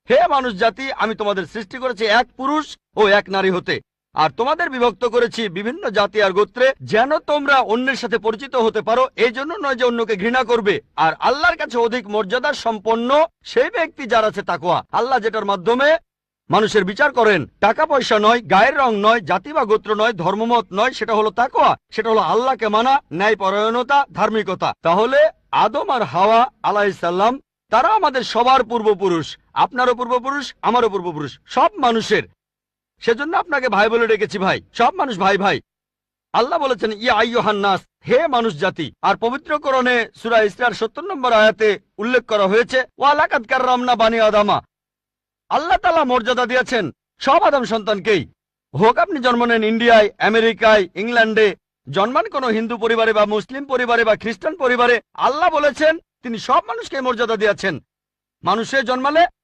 হে মানুষ জাতি, আমি তোমাদের সৃষ্টি করেছি এক পুরুষ ও এক নারী হতে, আর তোমাদের বিভক্ত করেছি বিভিন্ন জাতি আর গোত্রে, যেন তোমরা অন্যের সাথে পরিচিত হতে পারো। এই জন্য নয় যে অন্যকে ঘৃণা করবে। আর আল্লাহর কাছে অধিক মর্যাদার সম্পন্ন সেই ব্যক্তি যার আছে তাকওয়া। আল্লাহ যেটার মাধ্যমে মানুষের বিচার করেন, টাকা পয়সা নয়, গায়ের রং নয়, জাতি বা গোত্র নয়, ধর্মমত নয়, সেটা হলো তাকওয়া। সেটা হলো আল্লাহকে মানা, ন্যায়পরায়ণতা, ধার্মিকতা। তাহলে আদম আর হাওয়া আলাইহিস সালাম তারা আমাদের সবার পূর্বপুরুষ, আপনারও পূর্বপুরুষ, আমারও পূর্বপুরুষ, সব মানুষের। সেজন্য আপনাকে ভাই বলে ডেকেছি। ভাই, সব মানুষ ভাই ভাই। আল্লাহ বলেছেন ইয়া আইয়ুহান নাস, হে মানুষ জাতি। আর পবিত্র কোরআনে সূরা ইসরার ৭০ নম্বর আয়াতে উল্লেখ করা হয়েছে ওয়া লাকাদ কাররামনা বানি আদামা। আল্লাহ তাআলা মর্যাদা দিয়েছেন সব আদম সন্তানকেই। হোক আপনি জন্ম নেন ইন্ডিয়ায়, আমেরিকায়, ইংল্যান্ডে, জন্মান কোন হিন্দু পরিবারে বা মুসলিম পরিবারে বা খ্রিস্টান পরিবারে, আল্লাহ বলেছেন তিনি সব মানুষকে মর্যাদা দিয়েছেন। মানুষে জন্মালে